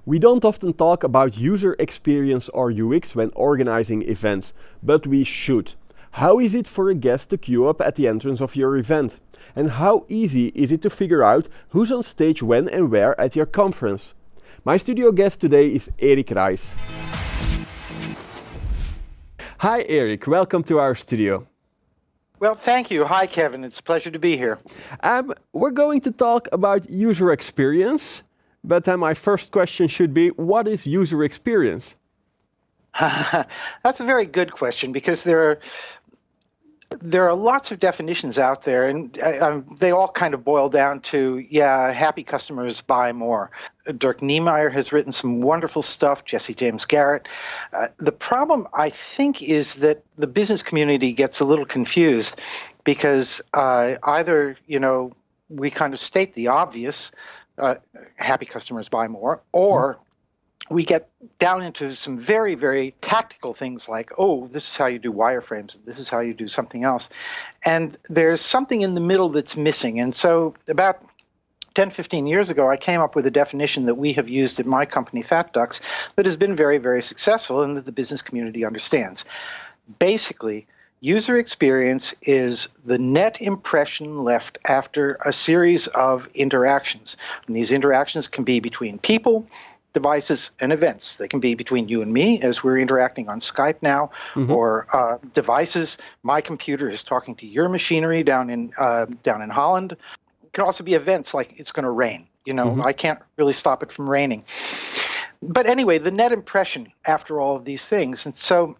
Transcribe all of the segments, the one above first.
We don't often talk about user experience or UX when organizing events, but we should. How is it for a guest to queue up at the entrance of your event? And how easy is it to figure out who's on stage when and where at your conference? My studio guest today is Erik Reis. Hi Erik, welcome to our studio. Well, thank you. Hi, Kevin. It's a pleasure to be here. We're going to talk about user experience, but then my first question should be, what is user experience? That's a very good question because there are lots of definitions out there, and they all kind of boil down to, happy customers buy more. Dirk Niemeyer has written some wonderful stuff, Jesse James Garrett. The problem, I think, is that the business community gets a little confused because either, we kind of state the obvious, happy customers buy more, or we get down into some very, very tactical things like, oh, this is how you do wireframes, and this is how you do something else. And there's something in the middle that's missing. And so about 10, 15 years ago, I came up with a definition that we have used at my company, Fat Ducks, that has been very, very successful and that the business community understands. Basically, user experience is the net impression left after a series of interactions. And these interactions can be between people, devices, and events. They can be between you and me as we're interacting on Skype now, or devices. My computer is talking to your machinery down in Holland. It can also be events like it's going to rain. I can't really stop it from raining. But anyway, the net impression after all of these things. And so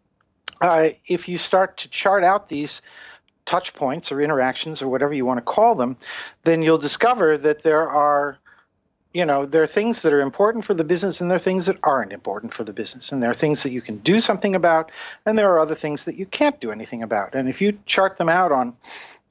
if you start to chart out these touch points or interactions or whatever you want to call them, then you'll discover that there are things that are important for the business and there are things that aren't important for the business. And there are things that you can do something about, and there are other things that you can't do anything about. And if you chart them out on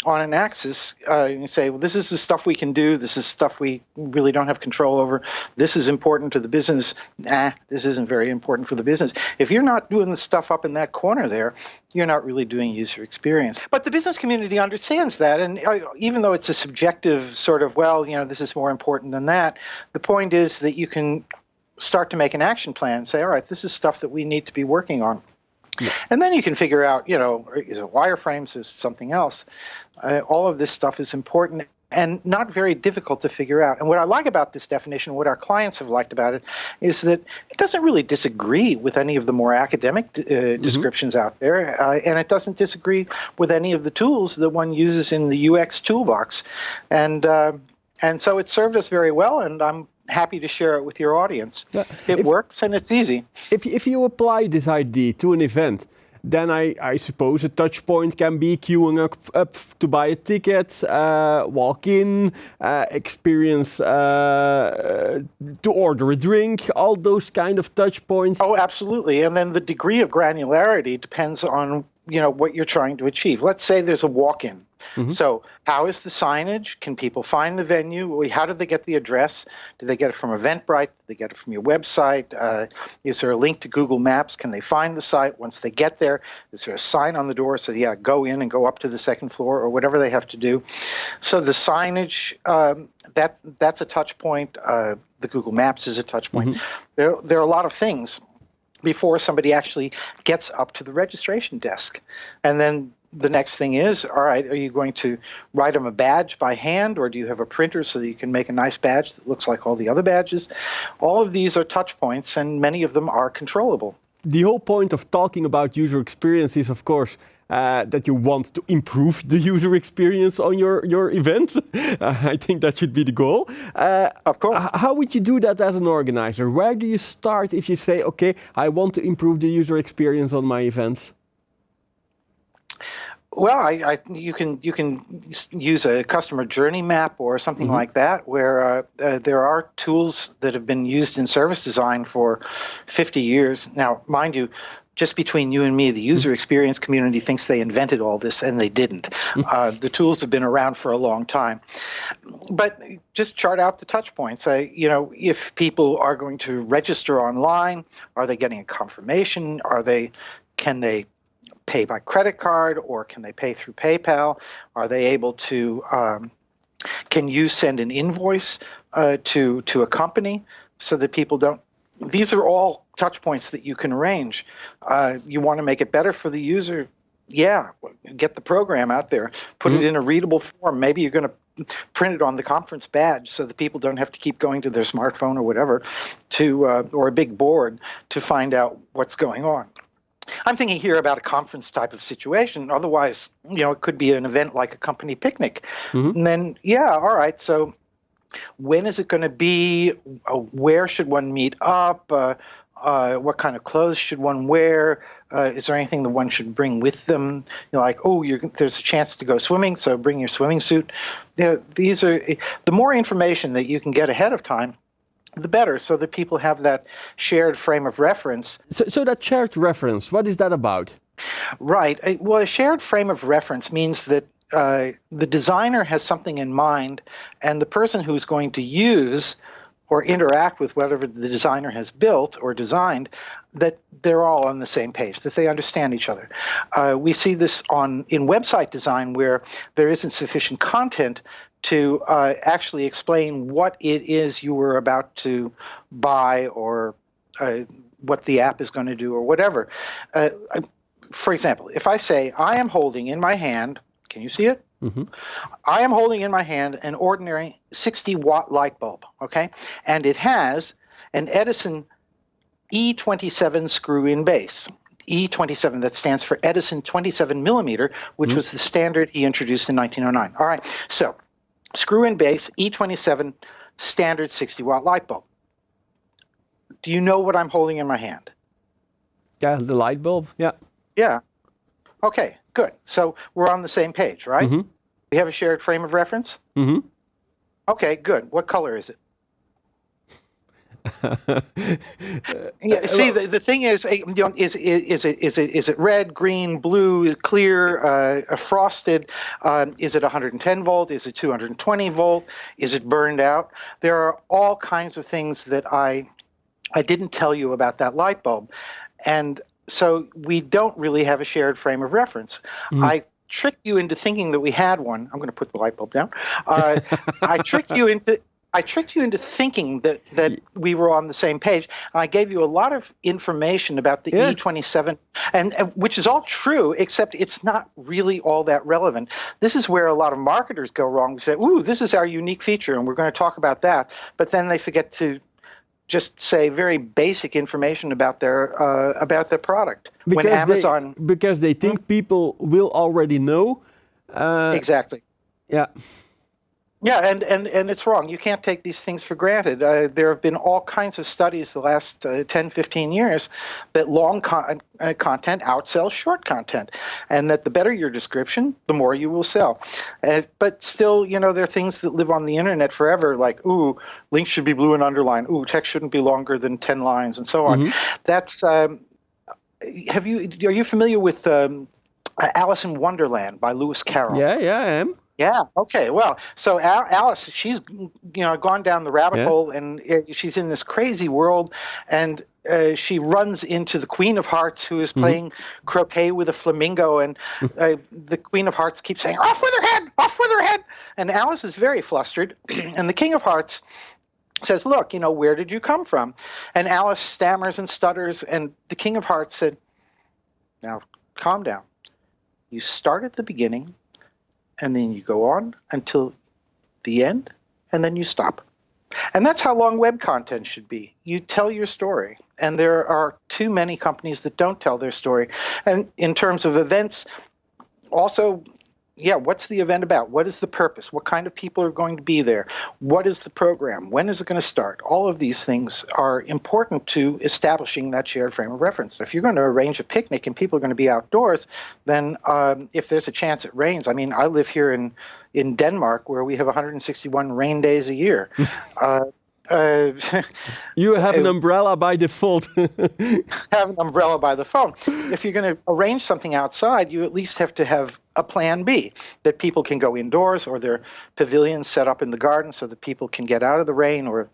an axis, you say, well, this is the stuff we can do, this is stuff we really don't have control over, this is important to the business, this isn't very important for the business. If you're not doing the stuff up in that corner there, you're not really doing user experience. But the business community understands that, and even though it's a subjective sort of, this is more important than that, the point is that you can start to make an action plan and say, all right, this is stuff that we need to be working on. Yeah. And then you can figure out, is it wireframes, is it something else? All of this stuff is important and not very difficult to figure out. And what I like about this definition, what our clients have liked about it, is that it doesn't really disagree with any of the more academic descriptions out there, and it doesn't disagree with any of the tools that one uses in the UX toolbox. And so it served us very well, and I'm happy to share it with your audience. It works and it's easy. If you apply this idea to an event, then I suppose a touch point can be queuing up to buy a ticket, walk in, experience to order a drink, all those kind of touch points. Oh, absolutely. And then the degree of granularity depends on what you're trying to achieve. Let's say there's a walk-in. So how is the signage? Can people find the venue? How did they get the address? Did they get it from Eventbrite? Did they get it from your website? Is there a link to Google Maps? Can they find the site once they get there? Is there a sign on the door? So go in and go up to the second floor or whatever they have to do. So the signage, that's a touch point. The Google Maps is a touch point. There are a lot of things before somebody actually gets up to the registration desk. And then the next thing is, all right, are you going to write them a badge by hand, or do you have a printer so that you can make a nice badge that looks like all the other badges? All of these are touch points, and many of them are controllable. The whole point of talking about user experience is, of course, that you want to improve the user experience on your event. I think that should be the goal. Of course. How would you do that as an organizer? Where do you start if you say, okay, I want to improve the user experience on my events? Well, you can use a customer journey map or something like that, where there are tools that have been used in service design for 50 years. Now, mind you, just between you and me, the user experience community thinks they invented all this, and they didn't. The tools have been around for a long time. But just chart out the touch points. If people are going to register online, are they getting a confirmation? Can they pay by credit card, or can they pay through PayPal? Are they able to, can you send an invoice to a company so that people don't these are all touch points that you can arrange. You want to make it better for the user. Yeah, get the program out there, put it in a readable form. Maybe you're going to print it on the conference badge so that people don't have to keep going to their smartphone or whatever or a big board to find out what's going on. I'm thinking here about a conference type of situation. Otherwise, it could be an event like a company picnic. And then, all right, so when is it going to be? Where should one meet up? What kind of clothes should one wear? Is there anything that one should bring with them? There's a chance to go swimming, so bring your swimming suit. These are the more information that you can get ahead of time, the better, so that people have that shared frame of reference. So that shared reference, what is that about? Right. Well, a shared frame of reference means that the designer has something in mind, and the person who's going to use or interact with whatever the designer has built or designed, that they're all on the same page, that they understand each other. We see this in website design where there isn't sufficient content to actually explain what it is you were about to buy or what the app is going to do or whatever. For example, if I say, I am holding in my hand, can you see it? I am holding in my hand an ordinary 60-watt light bulb, okay? And it has an Edison E27 screw-in base. E27, that stands for Edison 27 millimeter, which was the standard he introduced in 1909. All right, so screw-in base, E27, standard 60-watt light bulb. Do you know what I'm holding in my hand? Yeah, the light bulb, yeah. Yeah. Okay, good. So we're on the same page, right? We have a shared frame of reference? Okay, good. What color is it? See, the thing is it red, green, blue, clear, frosted? Is it 110 volt? Is it 220 volt? Is it burned out? There are all kinds of things that I didn't tell you about that light bulb. And so we don't really have a shared frame of reference. I tricked you into thinking that we had one. I'm going to put the light bulb down. I tricked you into thinking that we were on the same page. And I gave you a lot of information about the E27, and which is all true, except it's not really all that relevant. This is where a lot of marketers go wrong. We say, ooh, this is our unique feature, and we're going to talk about that. But then they forget to just say very basic information about their product. Because they think people will already know. Exactly. Yeah. Yeah, and it's wrong. You can't take these things for granted. There have been all kinds of studies the last 10, 15 years that long content outsells short content, and that the better your description, the more you will sell. But still, there are things that live on the internet forever, like, ooh, links should be blue and underlined. Ooh, text shouldn't be longer than 10 lines, and so on. That's are you familiar with Alice in Wonderland by Lewis Carroll? Yeah, I am. Yeah. Okay. Well, so Alice, she's gone down the rabbit hole, and she's in this crazy world, and she runs into the Queen of Hearts, who is playing croquet with a flamingo, and the Queen of Hearts keeps saying, "Off with her head! Off with her head!" And Alice is very flustered, and the King of Hearts says, "Look, where did you come from?" And Alice stammers and stutters, and the King of Hearts said, "Now, calm down. You start at the beginning, and then you go on until the end, and then you stop." And that's how long web content should be. You tell your story. And there are too many companies that don't tell their story. And in terms of events, also, what's the event about? What is the purpose? What kind of people are going to be there? What is the program? When is it going to start? All of these things are important to establishing that shared frame of reference. If you're going to arrange a picnic and people are going to be outdoors, then if there's a chance it rains, I live here in Denmark, where we have 161 rain days a year. You have an umbrella by default. Have an umbrella by the phone. If you're going to arrange something outside, you at least have to have a plan B, that people can go indoors, or their pavilions set up in the garden so that people can get out of the rain, or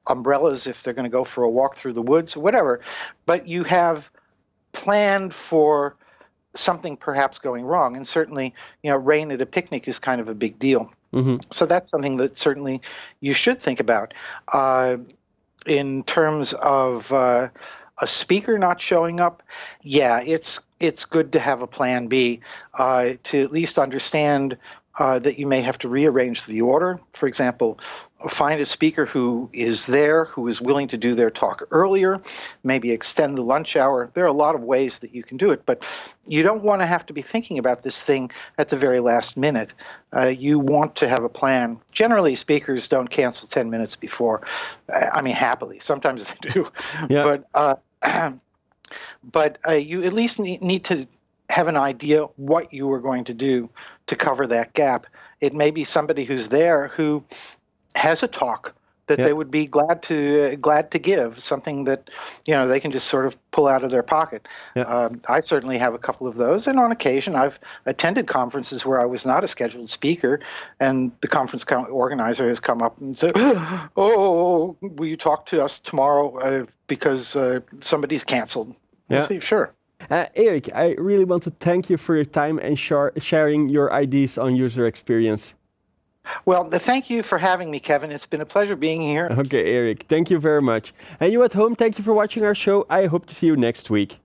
umbrellas if they're going to go for a walk through the woods, whatever. But you have planned for something perhaps going wrong. And certainly, rain at a picnic is kind of a big deal. So that's something that certainly you should think about. In terms of a speaker not showing up, yeah, it's good to have a plan B, to at least understand that you may have to rearrange the order. For example, find a speaker who is there, who is willing to do their talk earlier, maybe extend the lunch hour. There are a lot of ways that you can do it, but you don't want to have to be thinking about this thing at the very last minute. You want to have a plan. Generally, speakers don't cancel 10 minutes before. I mean, happily. Sometimes they do. Yeah. But you at least need to have an idea what you are going to do to cover that gap. It may be somebody who's there who has a talk that they would be glad to give, something that they can just sort of pull out of their pocket. Yeah. I certainly have a couple of those, and on occasion I've attended conferences where I was not a scheduled speaker, and the conference organizer has come up and said, "Oh, will you talk to us tomorrow because somebody's canceled?" Yeah. I say, "Sure." Erik, I really want to thank you for your time and sharing your ideas on user experience. Well, thank you for having me, Kevin. It's been a pleasure being here. Okay, Erik, thank you very much. And you at home, thank you for watching our show. I hope to see you next week.